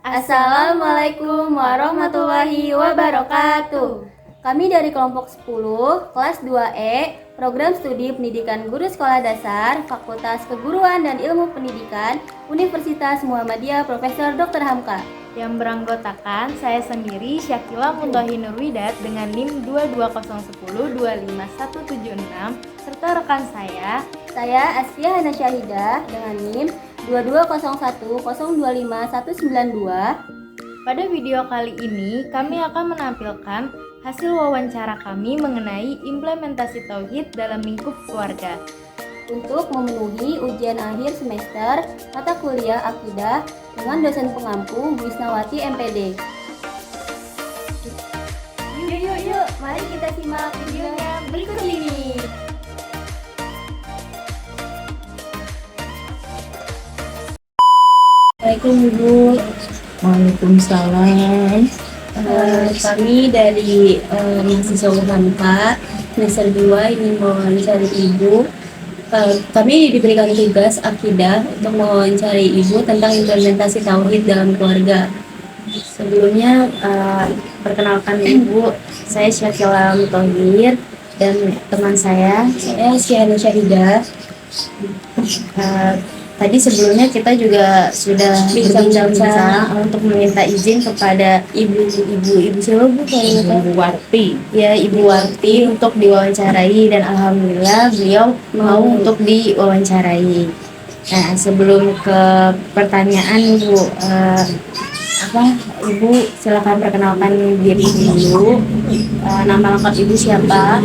Assalamualaikum warahmatullahi wabarakatuh. Kami dari kelompok 10, kelas 2E, Program Studi Pendidikan Guru Sekolah Dasar, Fakultas Keguruan dan Ilmu Pendidikan, Universitas Muhammadiyah Profesor Dr. Hamka. Yang beranggotakan saya sendiri Syakila Muntohi Nurwidat dengan NIM 22010-25176 serta rekan saya Asfiah Hana Syahidah dengan NIM 22010259192. Pada video kali ini kami akan menampilkan hasil wawancara kami mengenai implementasi tauhid dalam lingkup keluarga. Untuk memenuhi ujian akhir semester mata kuliah akidah dengan dosen pengampu Wisnawati MPD. Yuk, mari kita simak videonya berikut ini. Assalamualaikum Ibu. Waalaikumsalam. Kami dari mahasiswa Hamka semester 2 ingin mewawancari Ibu. Kami diberikan tugas akidah untuk mewawancari Ibu tentang implementasi tauhid dalam keluarga. Sebelumnya perkenalkan Ibu, saya Syakila Muntohir dan teman saya Asfiah Hana Syahidah. Tadi sebelumnya kita juga sudah berbincang-bincang untuk meminta izin kepada ibu siapa Bu? Ibu Warti. Ya, Ibu Warti untuk diwawancarai dan alhamdulillah beliau mau untuk diwawancarai. Nah, sebelum ke pertanyaan Ibu, Ibu silakan perkenalkan diri dulu. Nama lengkap Ibu siapa?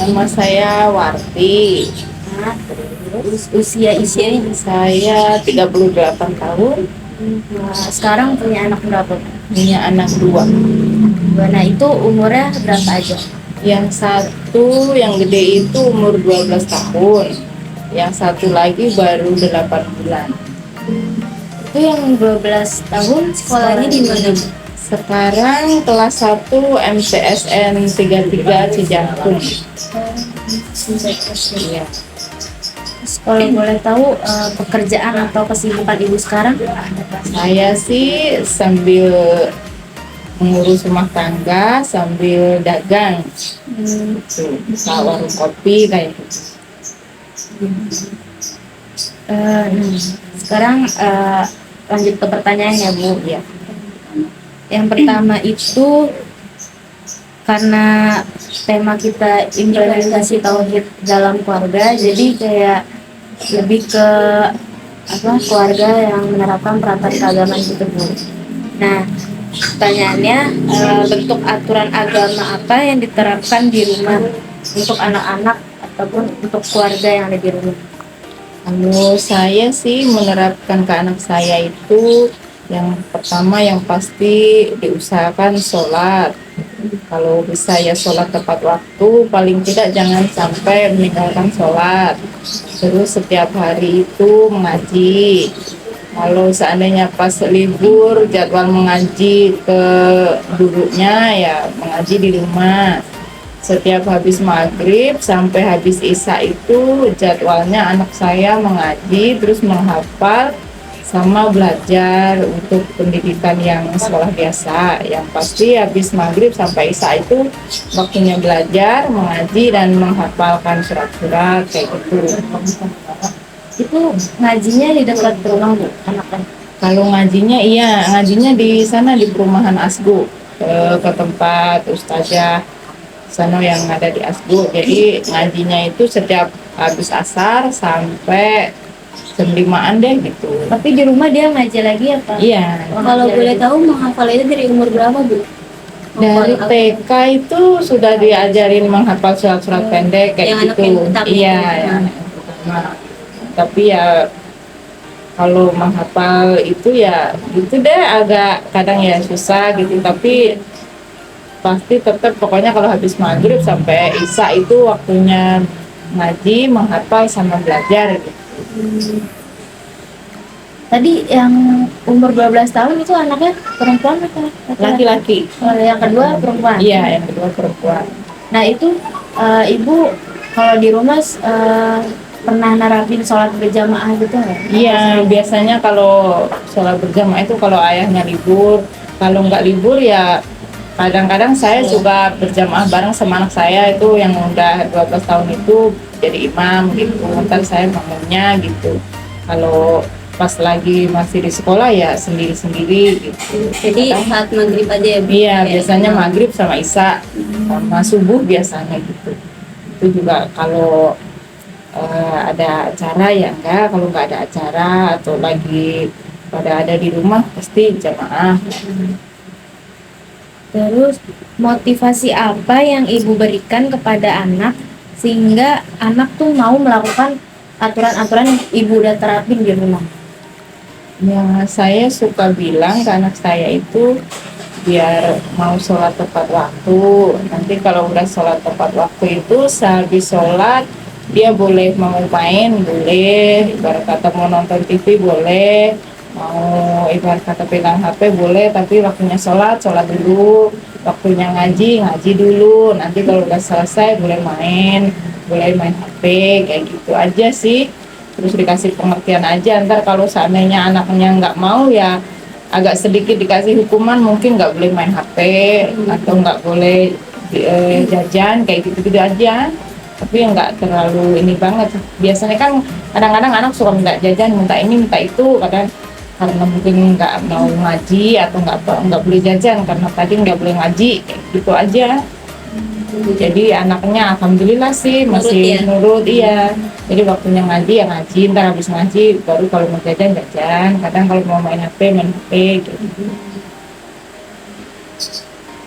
Nama saya Warti. Usia Saya 38 tahun. sekarang punya anak berapa? Punya anak 2. Nah, itu umurnya berapa aja? Yang satu yang gede itu umur 12 tahun. Yang satu lagi baru 8 bulan. Itu yang 12 tahun sekolahnya di mana? Sekarang kelas 1 MTSN 33 Cijantung. Iya. Kalau boleh tahu pekerjaan atau kesibukan Ibu sekarang? Saya sih sambil mengurus rumah tangga sambil dagang, buka warung kopi kayak gitu. Sekarang lanjut ke pertanyaan ya Bu. Ya, Yang pertama itu karena tema kita implementasi tauhid dalam keluarga, jadi kayak lebih ke keluarga yang menerapkan peraturan keagamaan gitu Bu. Nah, pertanyaannya bentuk aturan agama apa yang diterapkan di rumah untuk anak-anak ataupun untuk keluarga yang ada di rumah? kalau saya sih menerapkan ke anak saya itu yang pertama yang pasti diusahakan sholat. Kalau bisa ya sholat tepat waktu, paling tidak jangan sampai meninggalkan sholat. Terus setiap hari itu mengaji. Kalau seandainya pas libur jadwal mengaji ke gurunya ya mengaji di rumah. Setiap habis maghrib sampai habis isya itu jadwalnya anak saya mengaji terus menghafal sama belajar untuk pendidikan yang sekolah biasa. Yang pasti habis maghrib sampai isya itu waktunya belajar, mengaji dan menghafalkan surat-surat kayak gitu. Itu ngajinya di dekat rumah Bu, anaknya? Kalau ngajinya ngajinya di sana di perumahan Asgo, ke tempat ustazah sana yang ada di Asgo. Jadi ngajinya itu setiap habis asar sampai jam 5-an deh gitu. Tapi di rumah dia ngaji lagi apa? Iya. Kalau boleh tahu menghafal itu dari umur berapa Bu? Dari TK itu sudah diajarin menghafal surat-surat pendek kayak yang gitu. anak yang pertama. Iya, yang pertama. Tapi ya kalau menghafal itu ya gitu deh agak kadang ya susah gitu. Tapi pasti tetap pokoknya kalau habis maghrib sampai isya itu waktunya ngaji, menghafal sama belajar gitu. Tadi yang umur 12 tahun itu anaknya perempuan atau Laki-laki. yang kedua perempuan? Iya, yang kedua perempuan. Nah itu Ibu kalau di rumah pernah nerapin sholat berjamaah gitu nggak? Iya, biasanya kalau sholat berjamaah itu kalau ayahnya libur, kalau nggak libur ya kadang-kadang saya juga berjamaah bareng sama anak saya itu yang udah 12 tahun itu jadi imam gitu, ntar saya makmumnya gitu. Kalau pas lagi masih di sekolah ya sendiri-sendiri gitu. Jadi saat maghrib aja ya Bu? Iya, biasanya maghrib sama isya sama subuh biasanya gitu. Itu juga kalau ada acara ya enggak, kalau nggak ada acara atau lagi pada ada di rumah pasti jamaah. Terus motivasi apa yang ibu berikan kepada anak sehingga anak tuh mau melakukan aturan-aturan yang ibu udah terapin di rumah? Ya, saya suka bilang ke anak saya itu biar mau sholat tepat waktu. Nanti kalau udah sholat tepat waktu itu sehabis sholat dia boleh mau main, boleh, ibarat kata mau nonton TV boleh, mau ibarat kata pegang HP boleh, tapi waktunya sholat dulu, waktunya ngaji dulu. Nanti kalau udah selesai boleh main HP, kayak gitu aja sih. Terus dikasih pengertian aja, ntar kalau seandainya anaknya nggak mau ya agak sedikit dikasih hukuman, mungkin nggak boleh main HP atau nggak boleh jajan kayak gitu-gitu aja, tapi nggak terlalu ini banget. Biasanya kan kadang-kadang anak suka minta jajan, minta ini minta itu, kadang karena mungkin nggak mau ngaji atau nggak boleh jajan karena tadi nggak boleh ngaji kayak gitu aja. Jadi anaknya alhamdulillah sih masih nurut, iya. Jadi waktunya ngaji ya ngaji, ntar habis ngaji baru kalau mau jajan, kadang kalau mau main HP gitu.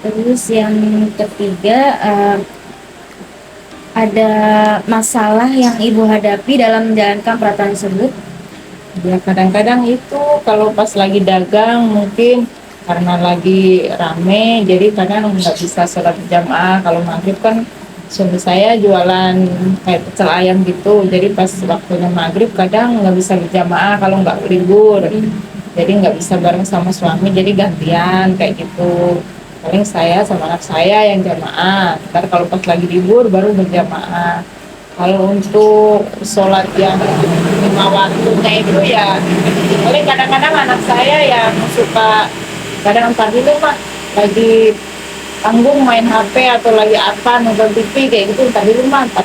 Terus yang ketiga, ada masalah yang ibu hadapi dalam menjalankan peraturan tersebut? Ya kadang-kadang itu kalau pas lagi dagang mungkin karena lagi rame jadi kadang nggak bisa sholat berjamaah. Kalau maghrib kan suami saya jualan kayak pecel ayam gitu, jadi pas waktunya maghrib kadang nggak bisa berjamaah kalau nggak libur, jadi nggak bisa bareng sama suami, jadi gantian kayak gitu. Paling saya sama anak saya yang jamaah, ntar kalau pas lagi libur baru berjamaah. Kalau untuk sholat yang 5 waktunya itu ya paling kadang-kadang anak saya yang suka kadang ntar dulu mah lagi tanggung main HP atau lagi apa nonton TV kayak gitu, ntar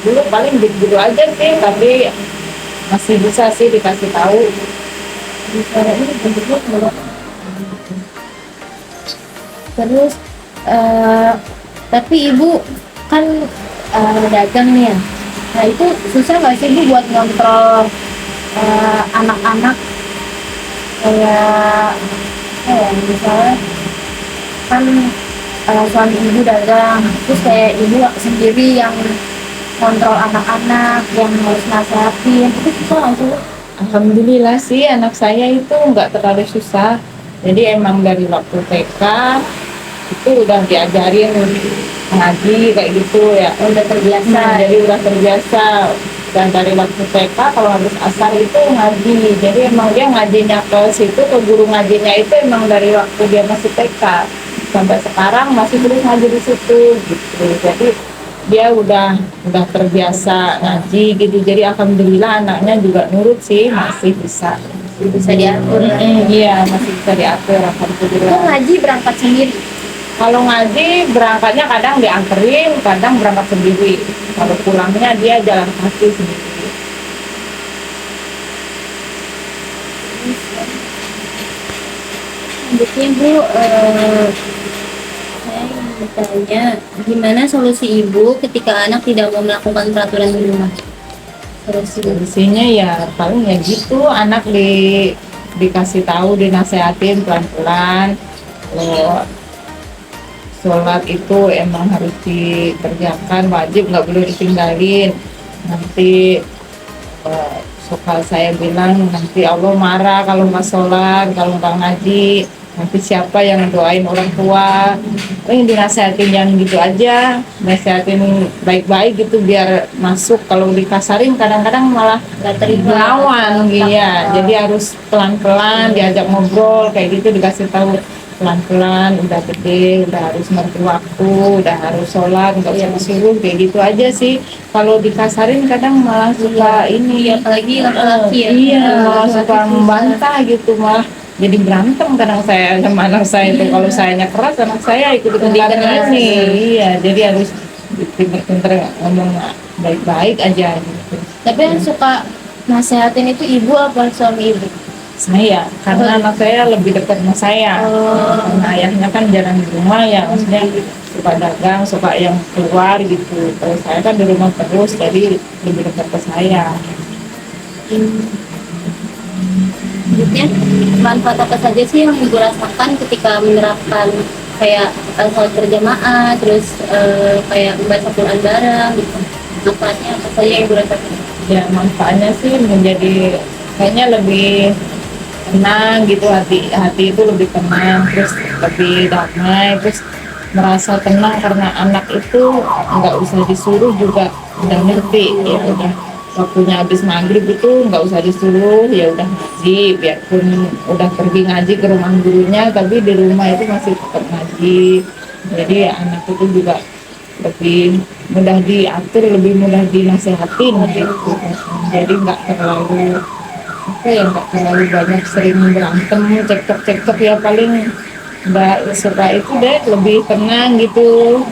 dulu paling gitu aja sih, tapi masih bisa sih dikasih tahu. Terus tapi ibu kan dagang nih ya. Nah itu susah nggak sih ibu buat ngontrol anak-anak kayak misalnya kan suami ibu dagang, terus kayak ibu sendiri yang kontrol anak-anak yang harus nasihatin, itu susah nggak sih? Alhamdulillah sih anak saya itu nggak terlalu susah. Jadi emang dari waktu TK itu udah diajarin ngaji kayak gitu ya. Udah terbiasa. Jadi udah terbiasa. Dan dari waktu TK kalau habis asar itu ngaji. Jadi emang dia ngajinya ke situ, ke guru ngajinya itu emang dari waktu dia masih TK sampai sekarang masih terus ngaji di situ gitu. Jadi dia udah terbiasa ngaji gitu. Jadi alhamdulillah anaknya juga nurut sih, masih bisa Diatur. Iya, masih bisa diatur Itu alhamdulillah. ngaji berangkat sendiri. Kalau ngaji berangkatnya kadang dianterin, kadang berangkat sendiri. Kalau pulangnya dia jalan kaki sendiri. Selanjutnya Bu, saya ingin bertanya, gimana solusi Ibu ketika anak tidak mau melakukan peraturan di rumah? Solusinya ya paling ya gitu, anak dikasih tahu, dinasehatin pelan-pelan. Kalau sholat itu emang harus dikerjakan, wajib, nggak boleh ditinggalin. Nanti suka saya bilang nanti Allah marah kalau nggak sholat, kalau nggak ngaji. nanti siapa yang doain orang tua, yang dinasehatin yang gitu aja, nasehatin baik-baik gitu biar masuk. Kalau dikasarin kadang-kadang malah Nggak terima. ngelawan ya, jadi harus pelan-pelan diajak ngobrol kayak gitu, dikasih tahu pelan-pelan, udah gede, udah harus ngerti waktu, udah harus sholat, nggak usah disuruh kayak gitu aja sih. Kalau dikasarin kadang malah suka ini, Apalagi laki-laki ya. iya, malah suka membantah gitu, malah jadi berantem kadang saya sama anak saya itu. Kalau sayanya keras, anak saya ikut Lebih keras. ini, iya, jadi harus pinter-pinter ngomong baik-baik aja gitu. Tapi yang suka nasehatin itu ibu apa suami ibu? Saya, karena anak saya lebih dekat sama saya. Karena ayahnya kan jarang di rumah ya, maksudnya suka dagang, suka yang keluar gitu. Kalau saya kan di rumah terus, jadi lebih dekat ke saya. Selanjutnya, manfaat apa saja sih yang ibu rasakan ketika menerapkan kayak sholat berjamaah, terus kayak membaca Quran bareng gitu? Manfaatnya apa saja yang ibu rasakan? Ya manfaatnya sih menjadi kayaknya lebih tenang gitu, hati itu lebih tenang, terus lebih damai, terus merasa tenang karena anak itu nggak usah disuruh juga udah ngerti ya, udah waktunya habis maghrib itu nggak usah disuruh, ya udah ngaji, biarpun udah pergi ngaji ke rumah gurunya tapi di rumah itu masih tetap ngaji. Jadi anak itu juga lebih mudah diatur, lebih mudah dinasehatin gitu. Jadi nggak terlalu apa ya, nggak terlalu banyak sering berantem, cekcok ya, paling nggak suka itu deh, lebih tenang gitu.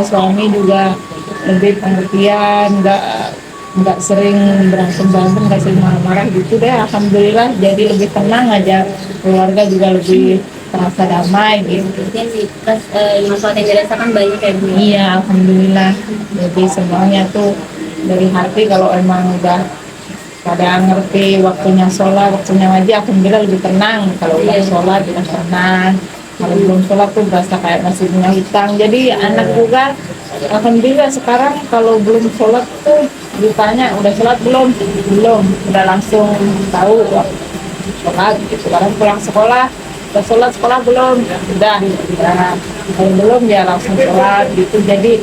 Suami juga lebih pengertian, nggak sering berantem, nggak sering marah-marah gitu deh. Alhamdulillah jadi lebih tenang aja, keluarga juga lebih terasa damai gitu. Manfaat yang dirasakan banyak ya bu? Iya, alhamdulillah. Jadi semuanya tuh dari hati. Kalau emang udah pada ngerti waktunya sholat, waktunya ngaji, alhamdulillah lebih tenang. Kalau udah sholat udah tenang. Kalau belum sholat tuh berasa kayak masih punya hutang. Jadi anak juga alhamdulillah sekarang kalau belum sholat tuh ditanya udah sholat belum, udah langsung tahu sholat gitu. Kadang pulang sekolah udah sholat, sekolah belum, udah kalau belum ya langsung sholat gitu. Jadi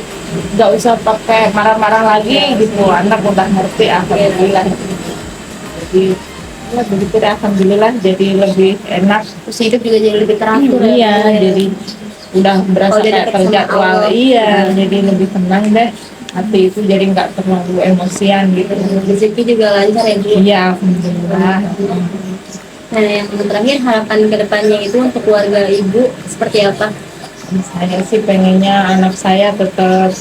nggak usah pakai marah-marah lagi gitu, anak udah ngerti alhamdulillah. Jadi ya begitu deh, alhamdulillah jadi lebih enak. Terus hidup juga jadi lebih teratur Iya, jadi udah berasa jadi kayak dekat sama terjadwal. Allah. Iya, jadi lebih tenang deh, hati itu jadi nggak terlalu emosian gitu. Rezeki juga lancar ya bu? Iya, alhamdulillah. Nah yang terakhir, harapan kedepannya itu untuk keluarga ibu seperti apa? Saya sih pengennya anak saya tetap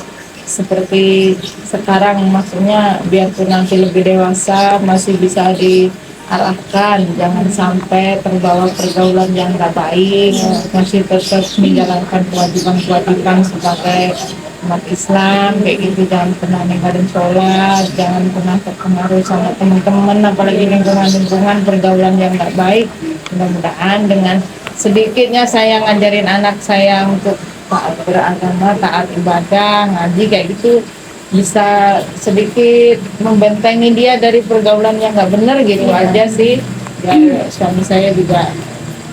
seperti sekarang, maksudnya biarpun nanti lebih dewasa masih bisa diarahkan, jangan sampai terbawa pergaulan yang nggak baik, masih tetap menjalankan kewajiban-kewajiban sebagai umat Islam kayak gitu. Jangan pernah ninggalin sholat, jangan pernah terpengaruh sama teman-teman, apalagi lingkungan pergaulan yang nggak baik. Mudah-mudahan dengan sedikitnya saya ngajarin anak saya untuk taat beragama, taat ibadah, ngaji kayak gitu, bisa sedikit membentengi dia dari pergaulan yang nggak benar gitu aja sih. Ya, suami saya juga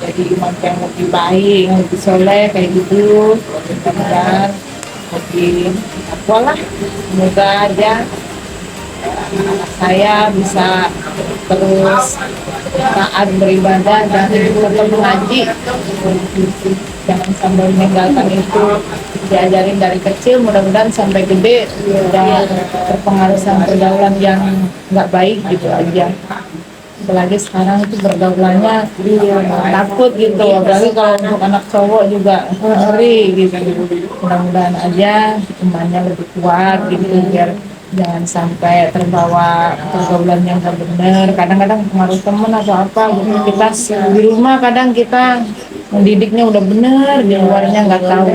jadi imam yang lebih baik, yang lebih soleh kayak gitu. Mudah-mudahan lebih takwa lah. Semoga aja anak saya bisa terus taat beribadah dan tetap mengaji, jangan sampai meninggalkan itu. Diajarin dari kecil, mudah-mudahan sampai gede udah terpengaruh sama pergaulan yang nggak baik gitu aja. Apalagi sekarang itu pergaulannya takut gitu, apalagi kalau untuk anak cowok juga ngeri gitu. Mudah-mudahan aja imannya lebih kuat gitu, biar jangan sampai terbawa pergaulan yang gak benar. Kadang-kadang pengaruh temen atau apa gitu, kita di rumah kadang kita mendidiknya udah bener, di luarnya nggak tahu.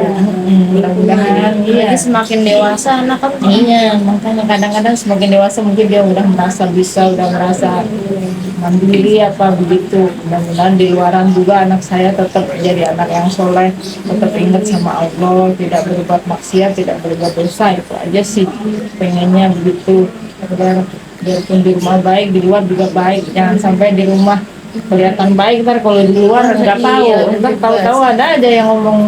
Mudah-mudahan iya. Jadi semakin dewasa anak kan Iya, makanya kadang-kadang semakin dewasa mungkin dia udah merasa bisa, udah merasa mandiri apa begitu. Mudah-mudahan di luaran juga anak saya tetap jadi anak yang soleh, tetap ingat sama Allah, tidak berbuat maksiat, tidak berbuat dosa. Itu aja sih pengennya begitu. Biarpun di rumah baik, di luar juga baik. Jangan sampai di rumah kelihatan baik, ntar kalau di luar nggak tahu, ntar tahu-tahu ada aja yang ngomong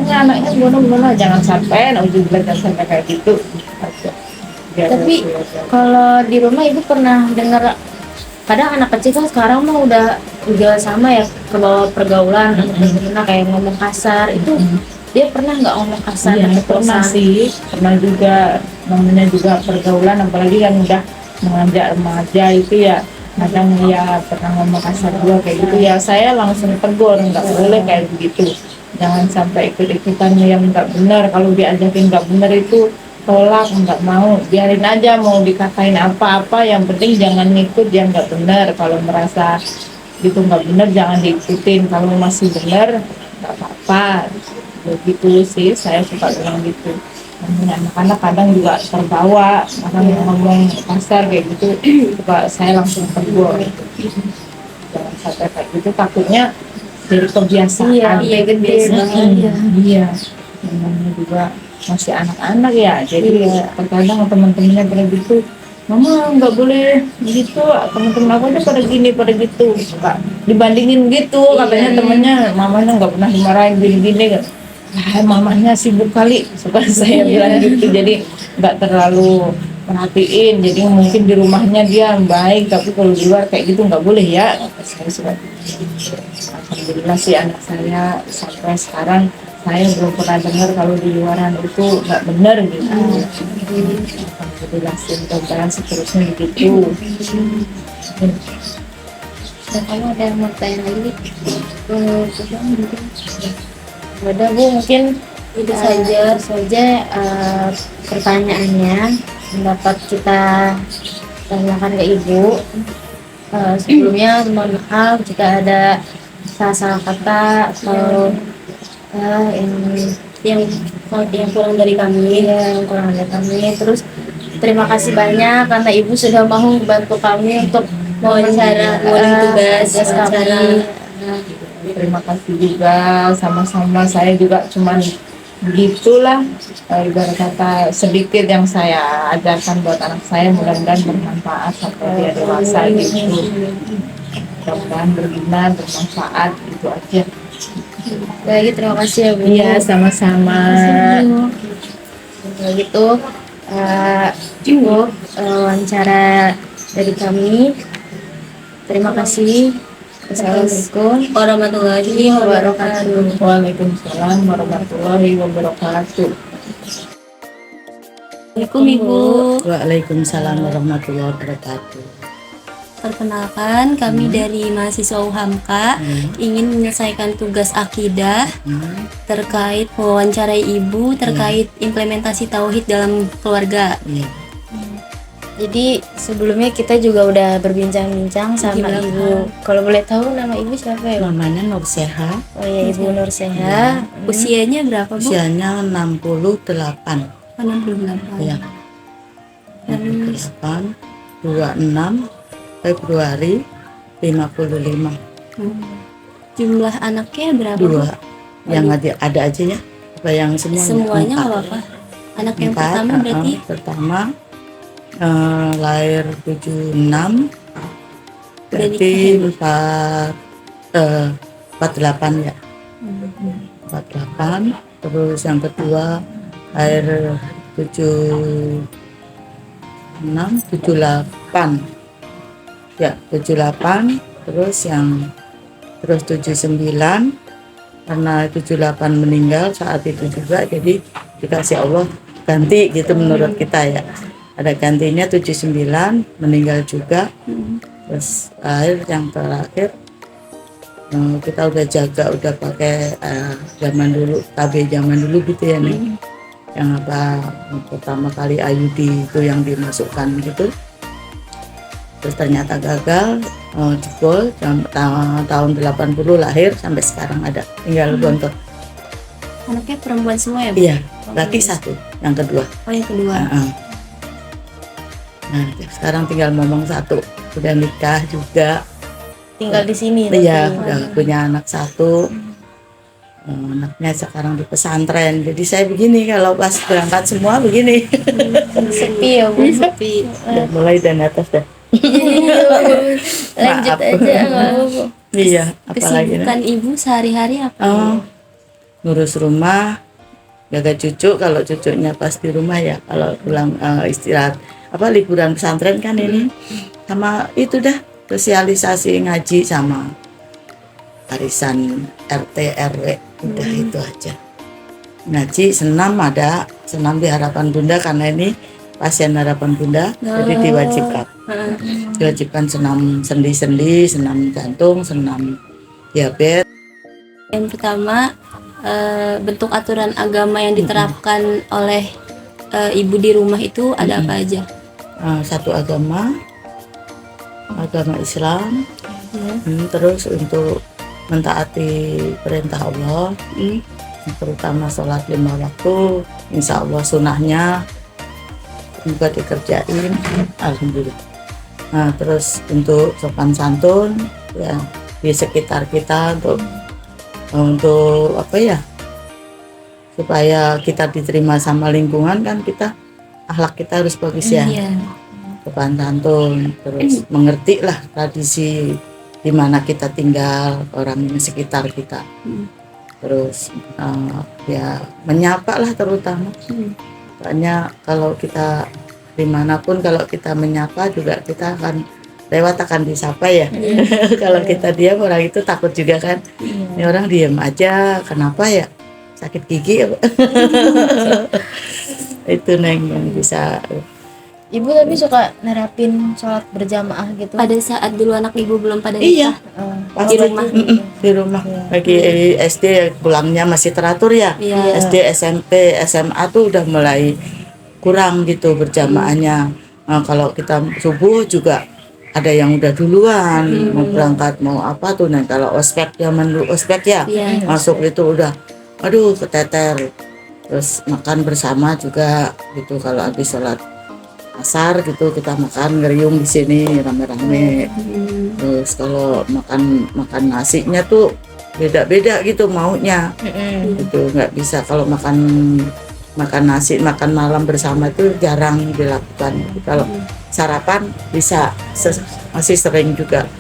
ini anaknya gimana, jangan sampai jangan sampai kayak gitu. Biar Tapi kelihatan. kalau di rumah ibu pernah dengar, kadang anak kecil kan sekarang mah udah sama ya ke bawah pergaulan, anak kayak ngomong kasar itu, dia pernah nggak ngomong kasar? Iya, atau pernah pesan? sih, pernah juga, namanya juga pergaulan, apalagi kan udah menganjak remaja itu ya, kadang ya pernah ngomong kasar juga kayak gitu ya, saya langsung tegur, nggak boleh kayak begitu, jangan sampai ikut-ikutan yang nggak benar, kalau diajakin nggak benar itu tolak, nggak mau, biarin aja mau dikatain apa-apa, yang penting jangan ngikut yang nggak benar, kalau merasa gitu nggak benar jangan diikutin, kalau masih benar nggak apa-apa. Begitu sih saya suka bilang gitu. Namanya anak-anak kadang juga terbawa, kadang ngomong kasar kayak gitu, suka saya langsung tegur. Jangan sampai kayak gitu, takutnya jadi kebiasaan. Iya, kebiasaan. Iya. Namanya juga masih anak-anak ya, jadi terkadang teman-temannya pada gitu, mama nggak boleh gitu, teman-teman aku aja pada gini pada gitu, suka dibandingin gitu, katanya temennya mamanya nggak pernah dimarahin gini-gini kan. Mamanya sibuk kali, suka saya bilang gitu, jadi nggak terlalu perhatiin, jadi mungkin di rumahnya dia baik, tapi kalau di luar kayak gitu nggak boleh ya, kata saya suka gitu. Alhamdulillah sih anak saya sampai sekarang saya belum pernah dengar kalau di luaran itu nggak benar gitu. Alhamdulillah sih, mudah-mudahan seterusnya begitu. Dan kamu ada yang mau tanya lagi? Udah Bu, mungkin itu saja pertanyaannya yang dapat kita tanyakan ke Ibu. Sebelumnya mohon maaf jika ada salah-salah kata atau yang kurang dari kami, Terus terima kasih banyak karena Ibu sudah mau membantu kami untuk Wawancara, tugas kami. Terima kasih juga, sama-sama. Saya juga cuman begitulah, ibarat kata sedikit yang saya ajarkan buat anak saya, mudah-mudahan bermanfaat sampai dia dewasa gitu. Mudah-mudahan berguna, bermanfaat, gitu aja. Lagi terima kasih ya Bu. Iya, sama-sama. Kalau gitu cukup wawancara dari kami. Terima kasih. Assalamualaikum warahmatullahi wabarakatuh. Waalaikumsalam warahmatullahi wabarakatuh. Assalamualaikum Ibu. Waalaikumsalam warahmatullahi wabarakatuh. Perkenalkan, kami dari mahasiswa UHAMKA ingin menyelesaikan tugas akidah terkait mewawancarai Ibu terkait implementasi tauhid dalam keluarga. Iya. Jadi sebelumnya kita juga udah berbincang-bincang sama Gimana? Ibu. Kalau boleh tahu nama Ibu siapa ya? Namanya Nur Seha, Oh ya, Ibu Nur Seha. Usianya berapa Bu? usianya 68. 68. Ya. 68, 26 Februari 55. Jumlah anaknya berapa Bu? 2. Yang ada aja ya. Apa yang Semuanya nggak 4. apa-apa. Anak yang 4, pertama berarti pertama lahir 76, berarti 48 ya. 48. Terus yang kedua lahir 76, 78 ya, 78. Terus 79, karena 78 meninggal saat itu juga, jadi dikasih Allah ganti gitu menurut kita ya, ada gantinya 79 meninggal juga. Terus akhir yang terakhir kita udah jaga, udah pakai zaman dulu, KB zaman dulu gitu ya nih, yang apa pertama kali IUD itu yang dimasukkan gitu, terus ternyata gagal, jebol tahun 80 lahir sampai sekarang ada, tinggal bontot. anaknya perempuan semua ya Bu? Iya, laki satu, yang kedua. Oh yang kedua. Nah, sekarang tinggal ngomong satu, udah nikah juga. Tinggal di sini. Iya, udah punya anak satu. Anaknya sekarang di pesantren. Jadi saya begini kalau pas berangkat semua begini. Sepi ya Bu. Sepi. Udah mulai dan atas dah. Lanjut Maaf. aja nggak apa-apa. Iya, apalagi Kesibukan ibu sehari-hari apa? oh, ngurus rumah, jaga cucu. Kalau cucunya pas di rumah ya, kalau pulang istirahat apa liburan pesantren kan ini, sama itu dah sosialisasi ngaji sama arisan RT RW, udah itu aja. Ngaji, senam ada, senam di Harapan Bunda karena ini pasien Harapan Bunda, jadi diwajibkan senam sendi-sendi, senam jantung, senam diabetes. Yang pertama, bentuk aturan agama yang diterapkan oleh ibu di rumah itu ada apa aja? Satu agama Islam, terus untuk mentaati perintah Allah, terutama sholat 5 waktu, insya Allah sunnahnya juga dikerjain, alhamdulillah. Nah, terus untuk sopan santun ya di sekitar kita untuk apa ya, supaya kita diterima sama lingkungan kan, kita akhlak kita harus bagus ya. Sopan santun, terus mengerti lah tradisi di mana kita tinggal, orang di sekitar kita. Terus ya menyapa lah terutama. Soalnya kalau kita dimanapun kalau kita menyapa juga kita akan lewat akan disapa ya. Kalau kita diam orang itu takut juga kan. Ini orang diam aja, kenapa ya? Sakit gigi apa? Itu Neng yang bisa. Ibu tapi suka nerapin sholat berjamaah gitu. Pada saat dulu anak ibu belum pada Iya. nikah. Pas Di rumah. di rumah lagi SD pulangnya masih teratur ya. Iya. SD SMP SMA tuh udah mulai kurang gitu berjamaahnya. Nah, kalau kita subuh juga ada yang udah duluan mau berangkat mau apa tuh. Nah kalau ospek zaman dulu ospek ya, Iya. masuk itu udah aduh keteter. Terus makan bersama juga gitu, kalau habis sholat asar gitu kita makan ngeriung di sini rame-rame. Terus kalau makan nasinya tuh beda-beda gitu maunya. Itu nggak bisa kalau makan nasi makan malam bersama itu jarang dilakukan. Kalau sarapan bisa masih sering juga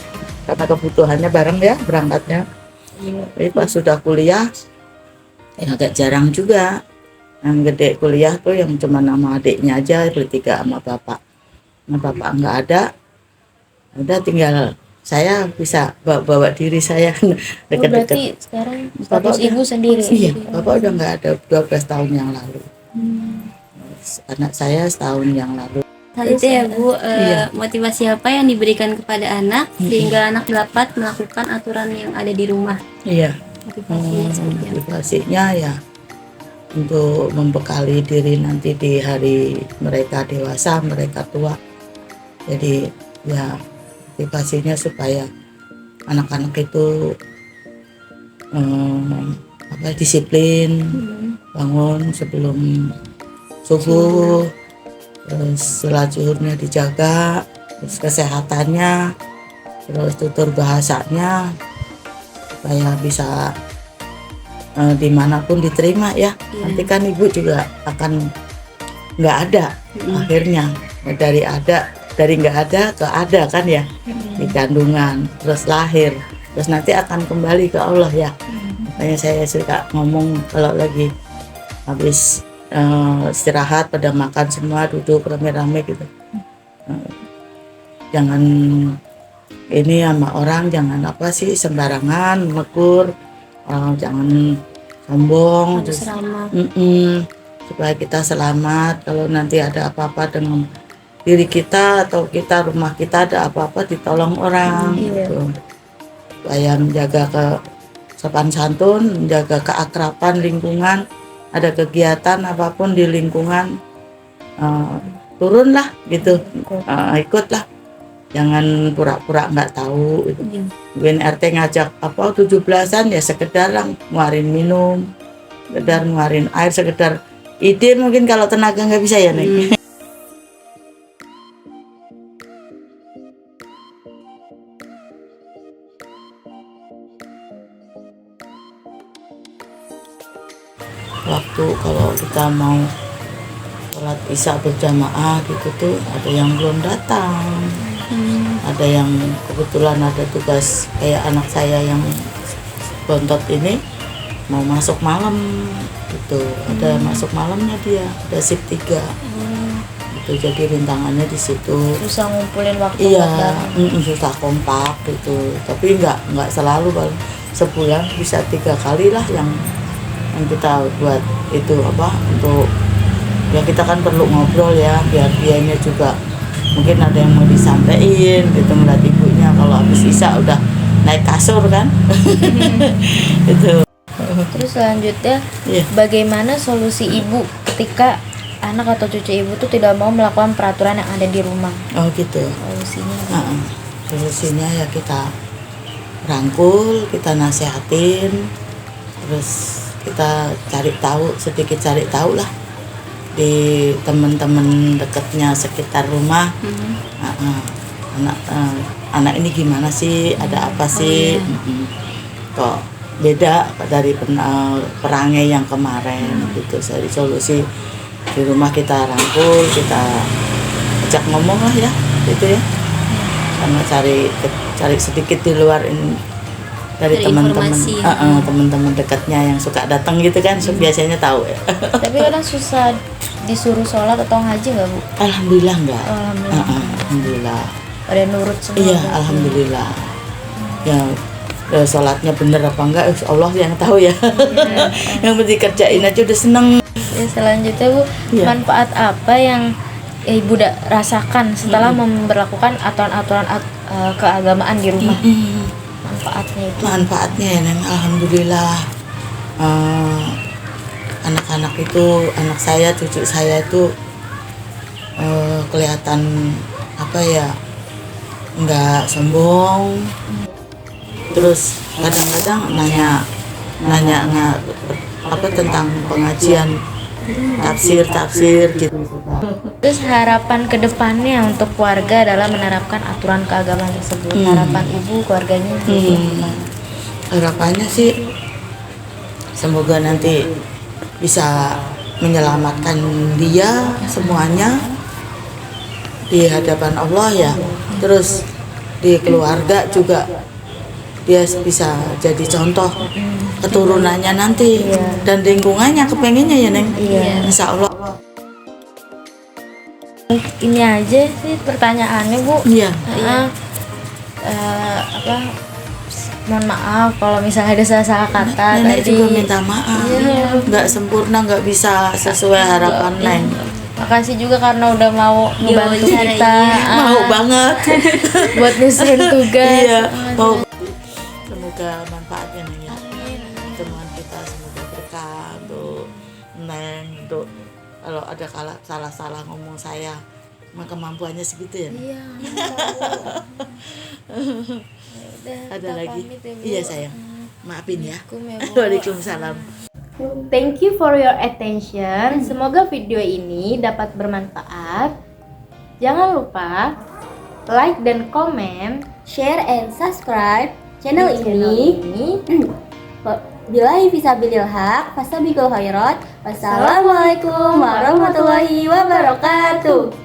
karena kebutuhannya bareng ya berangkatnya. Tapi pas sudah kuliah ya agak jarang juga. Yang gede kuliah tuh yang cuma nama adiknya aja bertiga sama bapak. Nah bapak nggak ada, udah tinggal saya bisa bawa diri saya dekat-dekat. Berarti sekarang status ibu sendiri. Iya, bapak udah nggak ada 12 tahun yang lalu. Anak saya setahun yang lalu. Hal itu ya Bu, Iya. motivasi apa yang diberikan kepada anak sehingga anak dapat melakukan aturan yang ada di rumah? Iya. Motivasinya seperti apa? Motivasinya ya untuk membekali diri nanti di hari mereka dewasa, mereka tua. Jadi ya motivasinya supaya anak-anak itu disiplin, bangun sebelum subuh, terus sholat zuhurnya dijaga, terus kesehatannya, terus tutur bahasanya supaya bisa dimanapun diterima ya. Nanti kan ibu juga akan nggak ada akhirnya, dari nggak ada ke ada kan ya, di kandungan terus lahir terus nanti akan kembali ke Allah ya. Makanya saya suka ngomong kalau lagi habis istirahat pada makan semua duduk rame-rame gitu, jangan ini sama orang, jangan apa sih sembarangan menegur. Jangan sombong, Harus ramah. supaya kita selamat. Kalau nanti ada apa-apa dengan diri kita atau rumah kita ada apa-apa ditolong orang gitu. Supaya menjaga sopan santun, menjaga keakraban lingkungan, ada kegiatan apapun di lingkungan turunlah gitu, ikutlah. Jangan pura-pura nggak tahu. Mungkin RT ngajak apa 17-an ya sekedar nguarin minum, sekedar nguarin air, sekedar ide. Mungkin kalau tenaga nggak bisa ya Nek. Waktu kalau kita mau sholat isya berjamaah gitu tuh ada yang belum datang. Ada yang kebetulan ada tugas kayak anak saya yang bontot ini mau masuk malam gitu, ada masuk malamnya dia, ada shift 3 gitu, jadi rintangannya di situ. Susah ngumpulin waktu Iya, buat bareng. susah kompak gitu, tapi nggak selalu Bang. Sebulan bisa 3 kali lah yang kita buat itu apa untuk ya kita kan perlu ngobrol ya biar dianya juga mungkin ada yang mau disampaikan gitu ngeliat ibunya kalau habis isa udah naik kasur kan. Itu. Terus selanjutnya, Iya. bagaimana solusi ibu ketika anak atau cucu ibu tuh tidak mau melakukan peraturan yang ada di rumah? Oh gitu. Solusinya. Heeh. Solusinya ya kita rangkul, kita nasehatin, terus kita sedikit cari tahu lah di teman-teman dekatnya sekitar rumah. Anak ini gimana sih, ada apa sih, kok beda dari perangai yang kemarin gitu. Jadi solusi di rumah kita rangkul, kita ajak ngomong lah ya gitu ya, sama cari sedikit di luar ini dari Dari teman-teman informasi. teman-teman dekatnya yang suka datang gitu kan, biasanya tahu ya. Tapi kadang susah disuruh sholat atau ngaji nggak bu? Alhamdulillah enggak. Alhamdulillah. Alhamdulillah. Pada nurut semua. Iya, berarti. alhamdulillah. Ya sholatnya bener apa enggak Allah yang tahu ya. Yang penting kerjain aja udah seneng. Ya, selanjutnya bu, Iya. manfaat apa yang ibu rasakan setelah memberlakukan aturan-aturan keagamaan di rumah? Manfaatnya itu. Manfaatnya ya Neng, alhamdulillah. Anak-anak itu, anak saya, cucu saya itu kelihatan apa ya, nggak sombong. Terus kadang-kadang nanya apa tentang pengajian tafsir gitu. Terus harapan kedepannya untuk keluarga dalam menerapkan aturan keagamaan tersebut. Harapan ibu keluarganya gimana? Harapannya sih semoga nanti bisa menyelamatkan dia semuanya di hadapan Allah ya. Terus di keluarga juga dia bisa jadi contoh keturunannya nanti dan lingkungannya kepengennya ya Neng. Insya Allah. Ini aja sih pertanyaannya bu. Iya. Mohon maaf kalau misalnya ada salah-salah kata Nenek tadi. juga minta maaf. Nggak sempurna, nggak bisa sesuai harapan Neng. Makasih juga karena udah mau ngebantu wawancara, kita. Mau banget. Buat nyusun tugas. Iya. Mau. Semoga manfaatnya Neng ya. Teman kita semoga berkah untuk Neng, untuk kalau ada salah-salah ngomong saya, mah kemampuannya segitu ya. Iya. Udah, Ada kita lagi? pamit ya, Bu. Iya sayang. Maafin ya. Assalamualaikum ya, Bu. Waalaikumsalam. Thank you for your attention. Semoga video ini dapat bermanfaat. Jangan lupa like dan komen. Share and subscribe channel ini. Billahi fisabilil haq, fastabiqul khairat. Wassalamualaikum warahmatullahi wabarakatuh.